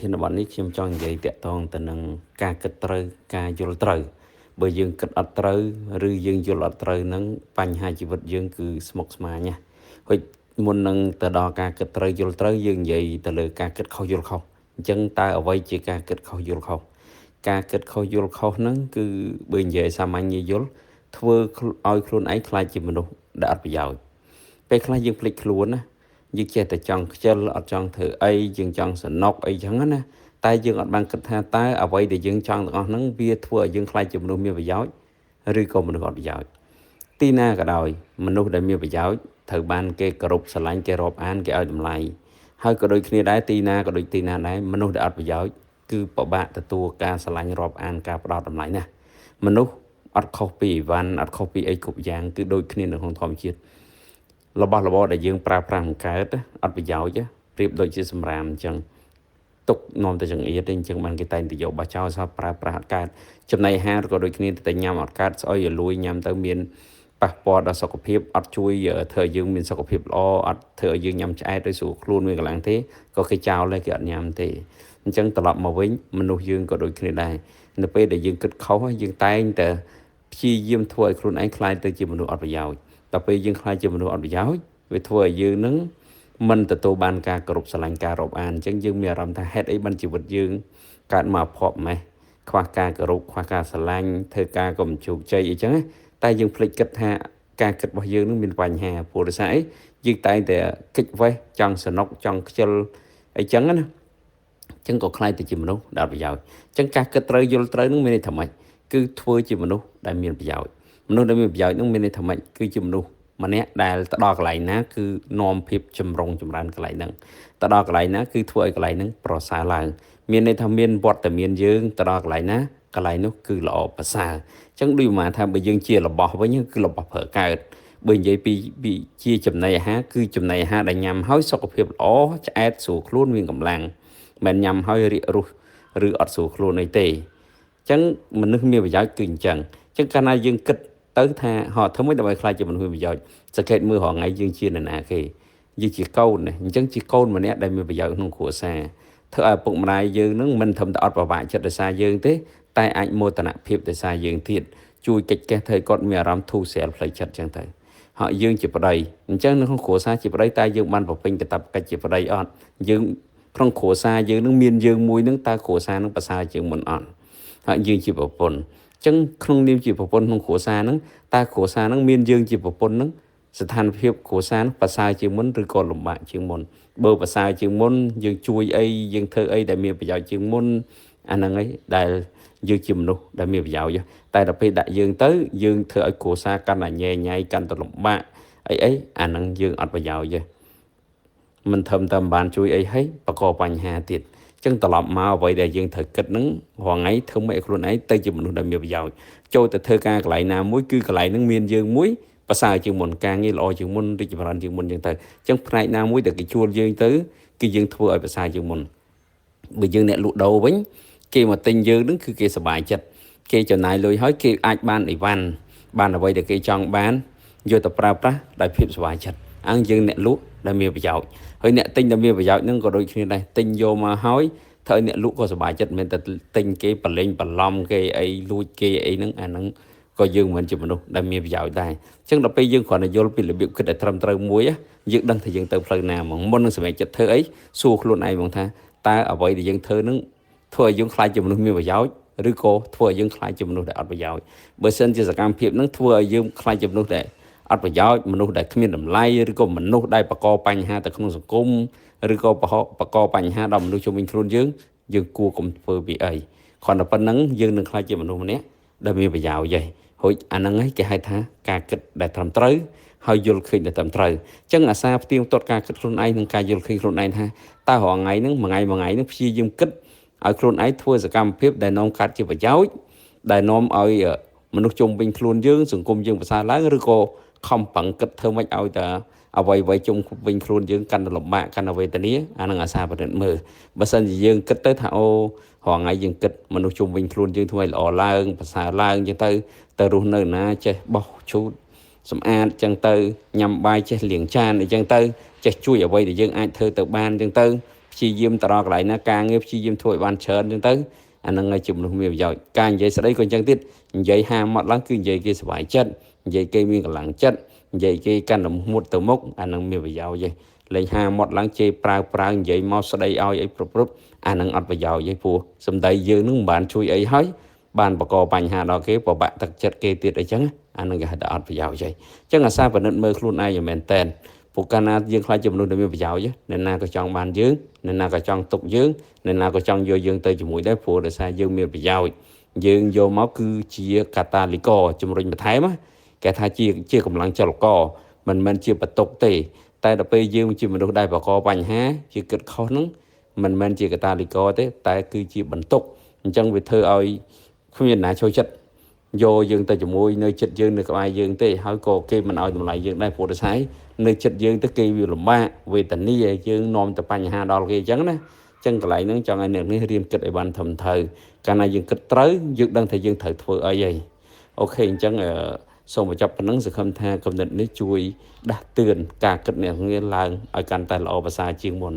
ធានបទនេះខ្ញុំចង់និយាយតាក់ទងទៅនឹងការគិតត្រូវការយល់ត្រូវបើយើងគិតអត់ត្រូវឬយើងយល់អត់ត្រូវហ្នឹងបញ្ហាជីវិតយើងគឺស្មុគស្មាញណាហុចមុននឹងទៅដល់ការគិតត្រូវយល់ត្រូវយើងនិយាយទៅលើការគិតខុសយល់ខុសអញ្ចឹងតើអ្វីជាការគិតខុសយល់ខុសការគិតខុសយល់ខុសហ្នឹងគឺបើនិយាយសាមញ្ញយល់ធ្វើឲ្យខ្លួនឯងខ្លាចជាមនុស្សដែលអត់ប្រយោជន៍ពេលខ្លះយើងភ្លេចខ្លួនណាយើងចេះតែចង់ខ្ជិលអត់ចង់ធ្វើអីយើងចង់សនុកអីចឹងណាតែយើងអត់បានគិតថាតើអ្វីដែលយើងចង់ទាំងអស់ហ្នឹងវាធ្វើឲ្យយើងខ្លាចជាមនុស្សមានប្រយោជន៍ឬក៏មនុស្សអត់ប្រយោជន៍ទីណាក៏ដោយមនុស្សដែលមានប្រយោជន៍ត្រូវបានគេគោរពស្រឡាញ់គេរាប់អានគេឲ្យតម្លៃហើយក៏ដូចគ្នាដែរទីណាក៏ដូចទីណាដែរមនុស្សដែលអត់ប្រយោជន៍គឺពិបាកទទួលការស្រឡាញ់រាប់អានការផ្ដោតតម្លៃណាមនុស្សអត់ខុសពីអីវ៉ាន់អត់ខុសពីអីគ្រប់យ៉ាងគឺដូចគ្នានៅក្នុងធម្មជាតិរបស់របរដែលយើងប្រើប្រាស់បង្កើតអត់ប្រយោជន៍ប្រៀបដូចជាសម្រាមអញ្ចឹងទុកនាំទៅចង្អៀតទេអញ្ចឹងបានគេតែងតែយកបោះចោលសោះប្រើប្រាស់អត់កើតចំណីអាហារក៏ដូចគ្នាតែញ៉ាំអត់កើតស្អុយរលួយញ៉ាំទៅមានប៉ះពាល់ដល់សុខភាពអត់ជួយធ្វើឲ្យយើងមានសុខភាពល្អអត់ធ្វើឲ្យយើងញ៉ាំឆ្អែតដោយស្រួលខ្លួនមានកន្លងទេក៏គេចោលដែរគេអត់ញ៉ាំទេអញ្ចឹងត្រឡប់មកវិញមនុស្សយើងក៏ដូចគ្នាដែរនៅពេលដែលយើងគិតខុសយើងតែងតែព្យាយាមធ្វើឲ្យខ្លួនឯងខ្លាចទៅជាមនុស្សអត់ប្រយោជន៍ដល់ពេលយើងខ្លាចជាមនុស្សអត់ប្រយោជន៍វាធ្វើឲ្យយើងនឹងមិនទទួលបានការគោរពស្រឡាញ់ការរាប់អានអញ្ចឹងយើងមានអារម្មណ៍ថាហេតុអីបានជីវិតយើងកើតមកភ័ព្វម៉េះខ្វះការគោរពខ្វះការស្រឡាញ់ធ្វើការក៏មិនជោគជ័យអីចឹងតែយើងភ្លេចគិតថាការគិតរបស់យើងនឹងមានបញ្ហាព្រោះដោយសារអីយើងតែងតែគិតវេះចង់សនុកចង់ខ្ជិលអីចឹងណាអញ្ចឹងក៏ខ្លាចទៅជាមនុស្សដែលប្រយោជន៍អញ្ចឹងការគិតត្រូវយល់ត្រូវនឹងមានន័យថាម៉េចគឺធ្វើជាមនុស្សដែលមានប្រយោជន៍មនុស្សដែលមានប្រយោជន៍នឹងមានន័យថាម៉េចគឺជាមនុស្សម្នាក់ដែលទៅដល់កន្លែងណាគឺនាំភាពចម្រុងចម្រើនកន្លែងហ្នឹងទៅដល់កន្លែងណាគឺធ្វើឲ្យកន្លែងហ្នឹងប្រសើរឡើងមានន័យថាមានវត្តមានយើងទៅដល់កន្លែងណាកន្លែងនោះគឺល្អប្រសើរអញ្ចឹងដូចមកថាបើយើងជារបស់វិញគឺរបស់ប្រើកើតបើនិយាយពីជាចំណីអាហារគឺចំណីអាហារដែលញ៉ាំហើយសុខភាពល្អឆ្អែតស្រួលខ្លួនមានកម្លាំងមិនញ៉ាំហើយរាករុះឬអត់ស្រួលខ្លួនអីទេអញ្ចឹងមនុស្សមានប្រយោជន៍គឺអញ្ចឹងកាលណាយើងគិតទៅថាហត់ធ្វើម៉េចដើម្បីខ្លាចជាមនុស្សមានប្រយោជន៍សង្កេតមើលរាល់ថ្ងៃយើងជានរណាគេយើងជាកូនអញ្ចឹងជាកូនម្នាក់ដែលមានប្រយោជន៍ក្នុងគ្រួសារធ្វើឲ្យឪពុកម្ដាយយើងនឹងមិនធំតែអត់ប្រវាក់ចិត្តដោយសារយើងទេតែអាចមោទនភាពដោយសារយើងទៀតជួយកិច្ចកេះធ្វើឲ្យគាត់មានអារម្មណ៍ធូរស្រាលផ្លូវចិត្តអញ្ចឹងទៅហើយយើងជាប្តីអញ្ចឹងនៅក្នុងគ្រួសារជាប្តីតែយើងបានប្រពេញកាតព្វកិច្ចជាប្តីអត់យើងក្នុងគ្រួសារយើងនឹងមានយើងមួយនឹងតើគ្រួសារនឹងប្រសើរជាងមុនអត់ហើយយើងជាប្រពន្ធអញ្ចឹងក្នុងនាមជាប្រពន្ធក្នុងគ្រួសារហ្នឹងតើគ្រួសារហ្នឹងមានយើងជាប្រពន្ធហ្នឹងស្ថានភាពគ្រួសារប្រសើរជាងមុនឬក៏លំបាកជាងមុនបើប្រសើរជាងមុនយើងជួយអីយើងធ្វើអីដែលមានប្រយោជន៍ជាងមុនអាហ្នឹងឯងដែលយើងជាមនុស្សដែលមានប្រយោជន៍តែដល់ពេលដាក់យើងទៅយើងធ្វើឲ្យគ្រួសារកាន់តែញ៉ែញ៉ៃកាន់តែលំបាកអីអាហ្នឹងយើងអត់ប្រយោជន៍ទេមិនធំតែមិនបានជួយអីហើយបកកបញ្ហាទៀតចឹងត្រឡប់មកអ្វីដែលយើងត្រូវគិតហ្នឹងរាល់ថ្ងៃធ្វើម៉េចឲ្យខ្លួនឯងទៅជាមនុស្សដែលមានប្រយោជន៍ចូលទៅធ្វើការកន្លែងណាមួយគឺកន្លែងហ្នឹងមានយើងមួយប្រសើរជាងមុនការងារល្អជាងមុនរីកចម្រើនជាងមុនចឹងទៅចឹងផ្នែកណាមួយដែលគេជួលយើងទៅគឺយើងធ្វើឲ្យប្រសើរជាងមុនបើយើងអ្នកលក់ដូរវិញគេមកទិញយើងហ្នឹងគឺគេសប្បាយចិត្តគេចំណាយលុយហើយគេអាចបានអីវ៉ាន់បានអ្វីដែលគេចង់បានយកទៅប្រើប្រាស់ដោយភាពសប្បាយចិត្តយើងអ្នកលក់ដែលមានប្រយោជន៍ហើយអ្នកទិញដែលមានប្រយោជន៍ហ្នឹងក៏ដូចគ្នាដែរទិញយកមកហើយធ្វើឲ្យអ្នកលក់ក៏សប្បាយចិត្តមិនមែនតែទិញគេប្រឡែងបន្លំគេអីលួចគេអីហ្នឹងអាហ្នឹងក៏យើងមិនជាមនុស្សដែលមានប្រយោជន៍ដែរអញ្ចឹងដល់ពេលយើងគ្រាន់តែយល់ពីរបៀបគិតដែលត្រឹមត្រូវមួយយើងដឹងថាយើងទៅផ្លូវណាហ្មងមុននឹងសម្រេចចិត្តធ្វើអីសួរខ្លួនឯងហ្មងថាតើអ្វីដែលយើងធ្វើហ្នឹងធ្វើឲ្យយើងខ្លាចជាមនុស្សមានប្រយោជន៍ឬក៏ធ្វើឲ្យយើងខ្លាចជាមនុស្សដែលអត់ប្រយោជន៍បើសិនជាសកម្មភាពហ្នឹងធ្វើឲ្យយើងខ្លាចជាមនុស្សដែលអត់ប្រយោជន៍មនុស្សដែលគ្មានតម្លៃឬក៏មនុស្សដែលបង្កបញ្ហាទៅក្នុងសង្គមឬក៏បង្កបញ្ហាដល់មនុស្សជុំវិញខ្លួនយើងគួរកុំធ្វើពីអីគ្រាន់តែប៉ុណ្្នឹងយើងនឹងខ្លាចជាមនុស្សម្នាក់ដែលមានប្រយោជន៍ទេហូចអាហ្នឹងឯងគេហៅថាការគិតដែលត្រឹមត្រូវហើយយល់ឃើញដែលត្រឹមត្រូវអញ្ចឹងអាសាផ្ទៀងផ្ទាត់ការគិតខ្លួនឯងនិងការយល់ឃើញខ្លួនឯងថាតើរាល់ថ្ងៃហ្នឹងមួយថ្ងៃហ្នឹងព្យាយាមគិតឲ្យខ្លួនឯងធ្វើសកម្មភាពដែលនាំកាត់ជាប្រយោជន៍ដែលនាំឲ្យមនុស្សជុំវិញខ្លួនយើងសង្គមយើងប្រសើរឡើងឬក៏ខំប្រឹងគិតធ្វើម៉េចឲ្យតែអ្វីជុំវិញខ្លួនយើងកាន់តែលំបាកកាន់តែវេទនាអានឹងអាសាប្រឌិតមើលបើសិនជាយើងគិតទៅថាអូរាល់ថ្ងៃយើងគិតមនុស្សជុំវិញខ្លួនយើងធ្វើឲ្យល្អឡើងប្រសើរឡើងអញ្ចឹងទៅរស់នៅណាចេះបោះឈូតសម្អាតអញ្ចឹងទៅញ៉ាំបាយចេះលាងចានអញ្ចឹងទៅចេះជួយអ្វីដែលយើងអាចធ្វើទៅបានអញ្ចឹងទៅព្ ព្យាយាមទៅដល់កន្លែងណាការងារព្យាយាមធ្វើឲ្យបានច្រើនអញ្ចឹងទៅអានឹងឲ្យជាមនុស្សមានប្រយោជន៍ការនិយាយស្ដីក៏អញ្ចឹងទៀតនិយាយហាមាត់ឡើងគឺនិយាយគេសុបាយចិត្តនិយាយគេមានកម្លាំងចិត្តនិយាយគេកាន់តែមុតទៅមុខអានឹងមានប្រយោជន៍ទេលេងហាមាត់ឡើងជេរប្រើនិយាយមកស្ដីឲ្យអីគ្រប់អានឹងអត់ប្រយោជន៍ទេព្រោះសម្ដីយើងនឹងមិនបានជួយអីហើយបានបង្កបញ្ហាដល់គេពិបាកទឹកចិត្តគេទៀតអីចឹងអានឹងគេហៅថាអត់ប្រយោជន៍ទេអញ្ចឹងអាសាពិនិត្យមើលខ្លួនឯងឲ្យមែនតែនព្រោះកាលណាយើងខ្លាចជាមនុស្សដែលមានប្រយោជន៍អ្នកណាក៏ចង់បានយើងអ្នកណាក៏ចង់ទុកយើងអ្នកណាក៏ចង់យកយើងទៅជាមួយដែរព្រោះដោយសារយើងមានប្រយោជន៍យើងយកមកគឺជាកាតាលីករជំរុញបន្ថែមគេថាជាកម្លាំងចលករមិនមែនជាបន្ទុកទេតែដល់ពេលយើងជាមនុស្សដែលបង្កបញ្ហាជាគិតខុសហ្នឹងមិនមែនជាកាតាលីករទេតែគឺជាបន្ទុកអញ្ចឹងវាធ្វើឲ្យគ្មានណាចូលចិត្តយកយើងទៅជាមួយនៅចិត្តយើងនៅក្បែរយើងទេហើយក៏គេមិនឲ្យតម្លៃយើងដែរព្រោះដោយសារនៅចិត្តយើងទៅគេវាលំបាកវេទនាយើងនាំទៅបញ្ហាដល់គេអញ្ចឹងណាអញ្ចឹងកន្លែងហ្នឹងចង់ឲ្យអ្នកនេះរៀនគិតឲ្យបានត្រឹមត្រូវកាលណាយើងគិតត្រូវយើងដឹងថាយើងត្រូវធ្វើអីហើយអូខេអញ្ចឹងសូមបញ្ចប់ប៉ុណ្ណឹងសង្ឃឹមថាគំនិតនេះជួយដាស់តឿនការគិតអ្នកងារឡើងឲ្យកាន់តែល្អប្រសើរជាងមុន